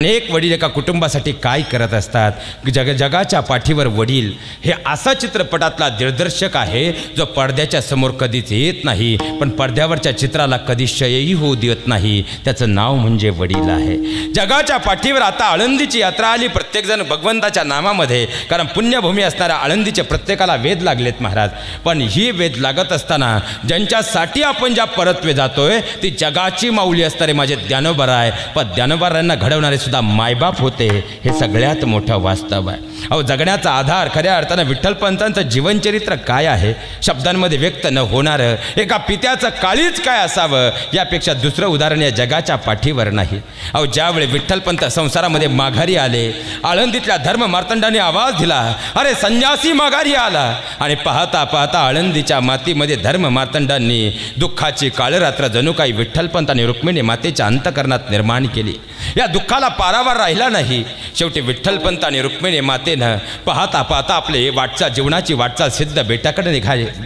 अनेक वडील एका कुटुंबासाठी काय करत असतात। जगाच्या पाठीवर वडील हे असा चित्रपटातला दिग्दर्शक आहे जो पडद्याच्या समोर कधीच येत नाही, पण पडद्यावरच्या चित्राला कधी क्षयही होऊ देत नाही। त्याचं नाव म्हणजे वडील आहे। जगाच्या पाठीवर आता आळंदीची यात्रा आली, प्रत्येकजण भगवंताच्या नामामध्ये, कारण पुण्यभूमी असणाऱ्या आळंदीचे प्रत्येकाला वेध लागलेत महाराज। पण ही वेध लागत असताना ज्यांच्यासाठी आपण ज्या परत्वे जातोय ती जगाची माऊली असणारे माझे ज्ञानोबाराय, पण ज्ञानोबारायांना घडवणारे सुद्धा मायबाप होते, हे सगळ्यात मोठं वास्तव आहे। अहो, जगण्याचा आधार खऱ्या अर्थानं विठ्ठलपंतांचं जीवनचरित्र काय आहे शब्दांमध्ये व्यक्त न होणारं, एका पित्याचं काळीज काय असावं यापेक्षा दुसरं उदाहरण या जगाच्या पाठीवर नाही। अहो, ज्यावेळी विठ्ठलपंत संसारामध्ये माघारी आले, आळंदीतल्या धर्म मार्तंडाने आवाज दिला, अरे संन्यासी माघारी आला, आणि पाहता पाहता आळंदीच्या मातीमध्ये धर्म मार्तंडांनी दुःखाची काळरात्र जणू काही विठ्ठलपंत आणि रुक्मिणी मातेच्या अंतकरणात निर्माण केली। या दुःखाला पारावार राहिला नाही। शेवटी विठ्ठलपंत आणि रुक्मिणी मातेनं पाहता पाहता आपले जीवनाची वाटचाल सिद्ध बेटाकडे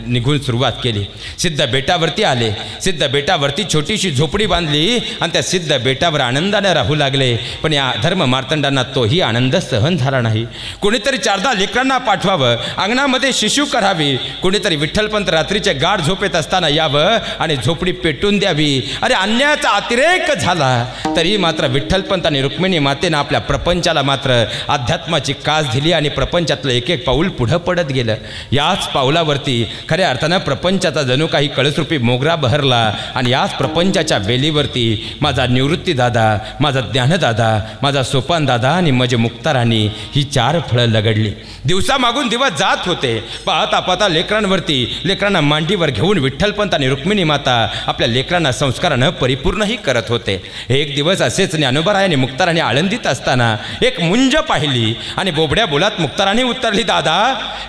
निघून सुरुवात केली। सिद्ध बेटावरती आले, सिद्ध बेटावरती छोटीशी झोपडी बांधली आणि त्या सिद्ध बेटावर आनंदाने राहू लागले। पण या धर्म मार्तंडांना तोही आनंद सहन झाला नाही। कोणीतरी 4 लेकरांना पाठवावं, अंगणामध्ये शिशू करावी, कोणीतरी विठ्ठलपंत रात्रीचे गाढ झोपेत असताना यावं आणि झोपडी पेटून द्यावी। अरे, अन्यायाचा अतिरेक झाला तरी मात्र विठ्ठलपंत आणि रुक्मिणी मातेनं आपल्या प्रपंचाला मात्र अध्यात्माची कास दिली आणि प्रपंचातलं एक एक पाऊल पुढं पडत गेलं। याच पाऊलावरती खऱ्या अर्थानं प्रपंचाचा जणू काही कळसरूपी मोगरा बहरला आणि याच प्रपंचाच्या वेलीवरती माझा निवृत्ती दादा, माझा ज्ञानदादा, माझा सोपान दादा आणि माझे मुक्ताराणी ही 4 फळं लगडली। दिवसामागून दिवस जात होते। पाहता पाहता लेकरांना मांडीवर घेऊन विठ्ठलपंत आणि रुक्मिणी माता आपल्या लेकरांना संस्कारानं परिपूर्णही करत होते। एक दिवस असेच ज्ञानोबारायांनी मुक्ताराणी आळंदीत असताना एक मुंज पाहिली आणि बोबड्या बोलात मुक्ताराणी उत्तरली, दादा,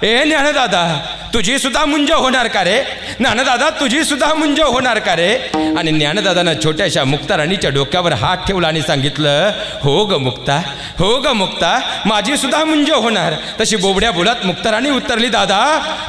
ए ज्ञानदादा, तुझी सुद्धा मुंज होणार का रे? ज्ञानदादा, तुझी सुद्धा मुंज होणार का रे? आणि ज्ञानदादानं छोट्याशा मुक्ताराणीच्या डोक्यावर हात ठेवला आणि सांगितलं, हो ग मुक्ता, हो ग मुक्ता, माझी सुद्धा मुंज होणार। तशी बोबड्या बोलात मुक्ताराणी उत्तरली, दादा,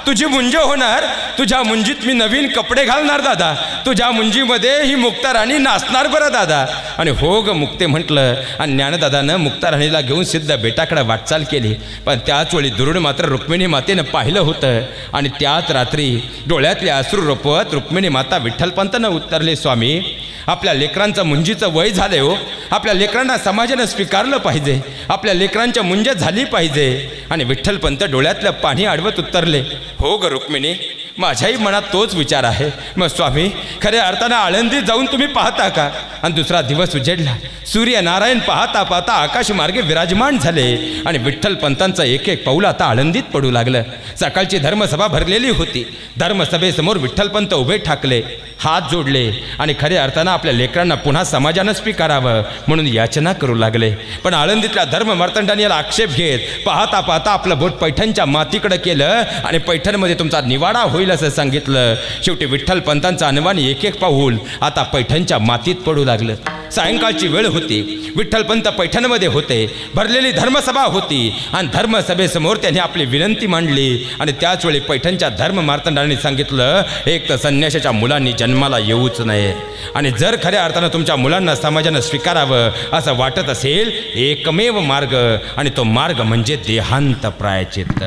तुझी मुंज होणार? तुझ्या मुंजीत मी नवीन कपडे घालणार दादा, तुझ्या मुंजीमध्ये ही मुक्ताराणी नाचणार बरं दादा। आणि हो ग मुक्ते म्हटलं आणि ज्ञानदादानं मुक्ताराणीला घेऊन सिद्ध बेटाकडे वाटचाल केली। पण त्याच वेळी दुरून मात्र रुक्मिणी मातेनं पाहिलं होतं आणि त्याच रात्री डोळ्यातले अश्रू रोपवत रुक्मिणी माता विठ्ठलपंतांना उत्तरले, स्वामी, आपल्या लेकरांचं मुंजीचं वय झाले हो, आपल्या लेकरांना समाजानं स्वीकारलं पाहिजे, आपल्या लेकरांच्या मुंज झाली पाहिजे। आणि विठ्ठलपंत डोळ्यातलं पाणी अडवत उत्तरले, हो ग रुक्मिणी, माझ्याही मनात तोच विचार आहे। मग स्वामी, खऱ्या अर्थानं आळंदीत जाऊन तुम्ही पाहता का? आणि दुसरा दिवस उजेडला, सूर्यनारायण पाहता पाहता आकाशमार्गे विराजमान झाले आणि विठ्ठलपंतांचं एक एक पाऊल आता आळंदीत पडू लागलं। सकाळची धर्मसभा भरलेली होती। धर्मसभेसमोर विठ्ठलपंत उभे ठाकले, हात जोडले आणि खऱ्या अर्थानं आपल्या लेकरांना पुन्हा समाजानं स्वीकारावं म्हणून याचना करू लागले। पण आळंदीतल्या धर्म मार्तंडांनी याला आक्षेप घेत पाहता पाहता आपलं बोट पैठणच्या मातीकडे केलं आणि पैठणमध्ये तुमचा निवाडा होईल असं सांगितलं। शेवटी विठ्ठलपंतांचं अनवाणी एक एक पाऊल आता पैठणच्या मातीत पडू लागलं। सायंकाळची वेळ होती, विठ्ठलपंत पैठणमध्ये होते, भरलेली धर्मसभा होती आणि धर्मसभेसमोर त्यांनी आपली विनंती मांडली आणि त्याच वेळी पैठणच्या धर्म मार्तंडांनी सांगितलं, एक तर संन्याशाच्या मुलांनी जन्माला येऊच नये आणि जर खऱ्या अर्थानं तुमच्या मुलांना समाजानं स्वीकारावं असं वाटत असेल, एकमेव मार्ग आणि तो मार्ग म्हणजे देहांत प्रायचित्त।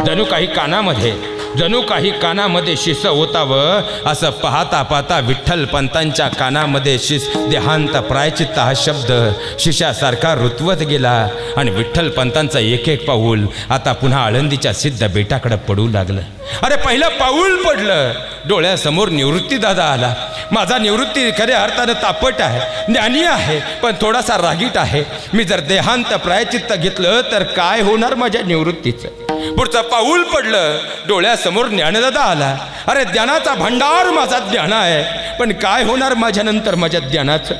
जणू काही कानामध्ये शिस ओतावं असं पाहता पाहता विठ्ठलपंतांच्या कानामध्ये देहांत प्रायचित्त हा शब्द शिष्यासारखा रुतवत गेला आणि विठ्ठलपंतांचं एक एक पाऊल आता पुन्हा आळंदीच्या सिद्ध बेटाकडे पडू लागलं। अरे, पहिलं पाऊल पडलं, डोळ्यासमोर निवृत्ती दादा आला। माझा निवृत्ती खऱ्या अर्थानं तापट आहे, ज्ञानी आहे, पण थोडासा रागीट आहे। मी जर देहांत प्रायचित्त घेतलं तर काय होणार माझ्या निवृत्तीचं? पुढचं पाऊल पडलं, डोळ्यासमोर ज्ञानदादा आला। अरे, ज्ञानाचा भंडार माझा ज्ञान आहे, पण काय होणार माझ्यानंतर माझ्या ज्ञानाचं?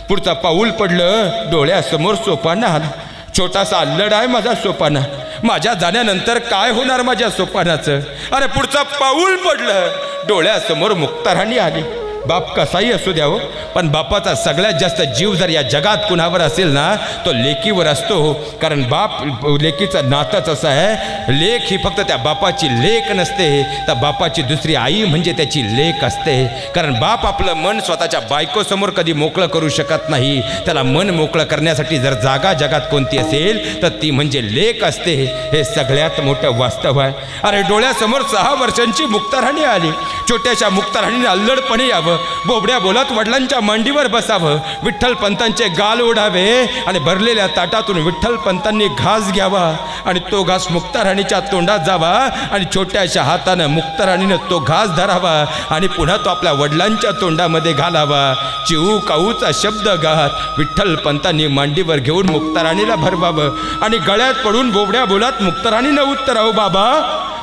पुढचं पाऊल पडलं, डोळ्यासमोर सोपाना आला। छोटासा अल्लड आहे माझा सोपाना, माझ्या जाण्यानंतर काय होणार माझ्या सोपानाचं? अरे, पुढचं पाऊल पडलं, डोळ्यासमोर मुक्ताराणी आली। बाप कसाही असू द्या हो, पण बापाचा सगळ्यात जास्त जीव जर या जगात कुणावर असेल ना तो लेकीवर असतो. कारण बाप लेकीचं नातंच असं आहे, लेक ही फक्त त्या बापाची लेक नसते, तर बापाची दुसरी आई म्हणजे त्याची लेक असते. कारण बाप आपलं मन स्वतःच्या बायकोसमोर कधी मोकळं करू शकत नाही. त्याला मन मोकळं करण्यासाठी जर जागा जगात कोणती असेल तर ती म्हणजे लेक असते. हे सगळ्यात मोठं वास्तव आहे. अरे डोळ्यासमोर 6 वर्षांची मुक्ताराणी आली. छोट्याशा मुक्ताराणीने अल्लडपणे यावं, बोबड्या बोलत वडिलांच्या मांडीवर बसावं, विठ्ठल पंतांचे गाल ओढावे आणि भरलेल्या ताटातून विठ्ठल पंतांनी घास घ्यावा आणि तो घास मुक्ताराणीच्या तोंडात जावा आणि छोट्याशा हातानं मुक्ताराणीनं तो घास धरावा आणि पुन्हा तो आपल्या वडिलांच्या तोंडामध्ये घालावा. चिऊ काऊचा शब्द गात विठ्ठल पंतांनी मांडीवर घेऊन मुक्ताराणीला भरवावं आणि गळ्यात पडून बोबड्या बोलत मुक्ताराणीनं उत्तरावं, बाबा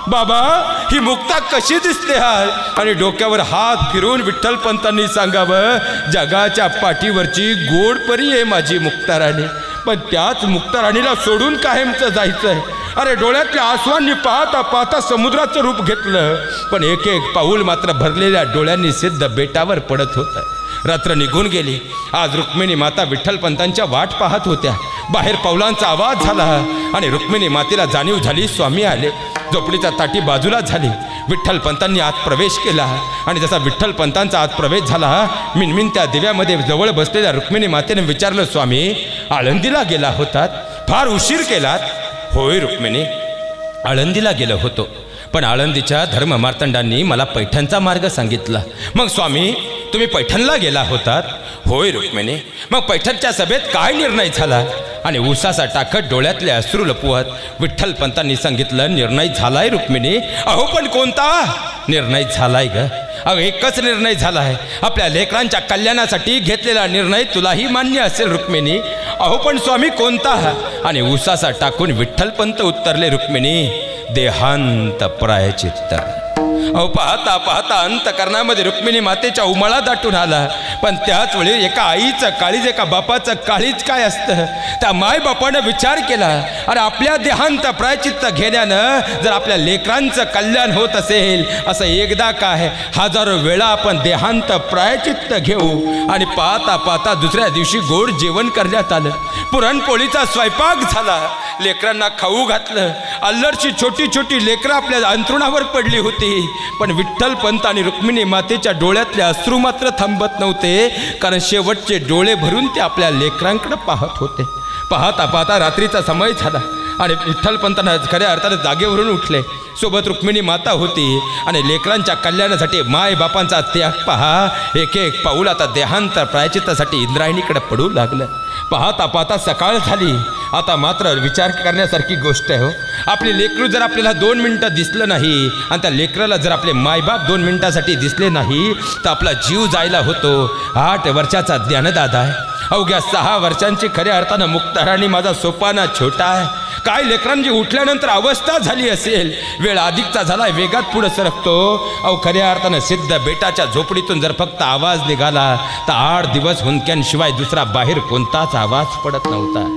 बाबा ही मुक्ता कशी दिसते हाय. आणि डोक्यावर हात फिरून विठ्ठल पंतांनी सांगावं, जगाच्या पाठीवरची गोड परी आहे माझी मुक्ताराणी, पण त्याच मुक्ताराणीला सोडून कायमचं जायचंय. अरे डोळ्यातल्या आसवांनी पाहता पाहता समुद्राचं रूप घेतलं, पण एक एक पाऊल मात्र भरलेल्या डोळ्यांनी सिद्ध बेटावर पडत होतं. रात्र निघून गेली. आज रुक्मिणी माता विठ्ठल पंतांच्या वाट पाहत होत्या. बाहेर पावलांचा आवाज झाला आणि रुक्मिणी मातेला जाणीव झाली स्वामी आले. झोपडीचा ताटी बाजूला झाली. विठ्ठल पंतांनी आत प्रवेश केला आणि जसा विठ्ठल पंतांचा आत प्रवेश झाला, मिनमिन त्या दिव्यामध्ये जवळ बसलेल्या रुक्मिणी मातेने विचारलं, स्वामी आळंदीला गेला होतात, फार उशीर केलात. होय रुक्मिणी, आळंदीला गेलो होतो, पण आळंदीच्या धर्ममार्तंडांनी मला पैठणचा मार्ग सांगितला. मग स्वामी तुम्ही पैठणला गेला होतात. होय रुक्मिणी, मग पैठणच्या सभेत काय निर्णय झाला. आणि उसासा टाकत डोळ्यातले अश्रू लपवत विठ्ठल पंतांनी सांगितलं, निर्णय झालाय रुक्मिणी. अहो पण कोणता निर्णय झालाय ग. अहो एकच निर्णय झाला आहे, आपल्या लेकरांच्या कल्याणासाठी घेतलेला निर्णय तुलाही मान्य असेल रुक्मिणी. अहो पण स्वामी कोणता. आणि उसासा टाकून विठ्ठल पंत उत्तरले, रुक्मिणी देहांत प्रायचित्त. अहो पाहता पाहता अंतकरणामध्ये रुक्मिणी मातेच्या उमाळा दाटून आला. पण त्याच वेळी एका आईचं काळीज, एका बापाचं काळीज काय असतं. त्या मायबापानं विचार केला, अरे आपल्या देहांत प्रायचित्त घेण्यानं जर आपल्या लेकरांचं कल्याण होत असेल, असं एकदा काय हजारो वेळा आपण देहांत प्रायचित्त घेऊ. आणि पाहता पाहता दुसऱ्या दिवशी गोड जेवण करण्यात आलं. पुरणपोळीचा स्वयंपाक झाला. लेकरांना खाऊ घातलं. अल्लडची छोटी छोटी लेकरं आपल्या अंथरुणावर पडली होती. पण विठ्ठल पंत आणि रुक्मिणी मातेच्या डोळ्यातले अश्रू मात्र थांबत नव्हते, कारण शेवटचे डोळे भरून ते आपल्या लेकरांकडे पाहत होते. पाहता पाहता रात्रीचा समय झाला आणि विठ्ठल पंतांना खऱ्या अर्थाने जागेवरून उठले. सोबत रुक्मिणी माता होती आणि लेकरांच्या कल्याणासाठी माय बापांचा त्याग पहा. एक एक पाऊल आता देहांत प्रायचित्तासाठी इंद्रायणीकडे पडू लागलं. पाहता पाहता सकाळ झाली. आता मात्र विचार करण्यासारखी गोष्ट आहे हो. आपले लेकरू जर आपल्याला 2 मिनिटं दिसलं नाही आणि त्या लेकराला जर आपले मायबाप 2 मिनिटासाठी दिसले नाही तर आपला जीव जायला होतो. 8 वर्षाचा ज्ञानदादा आहे. अवघ्या 6 वर्षांची खऱ्या अर्थानं मुक्ताराणी माझा सोपाना छोटा आहे. काय लेकरांची उठल्यानंतर अवस्था झाली असेल. वेळ अधिकचा झाला, वेगात पुढे सरकतो. अहो खऱ्या अर्थानं सिद्ध बेटाच्या झोपडीतून जर फक्त आवाज निघाला तर 8 दिवस हुंदक्यांशिवाय दुसरा बाहेर कोणताच आवाज पडत नव्हता.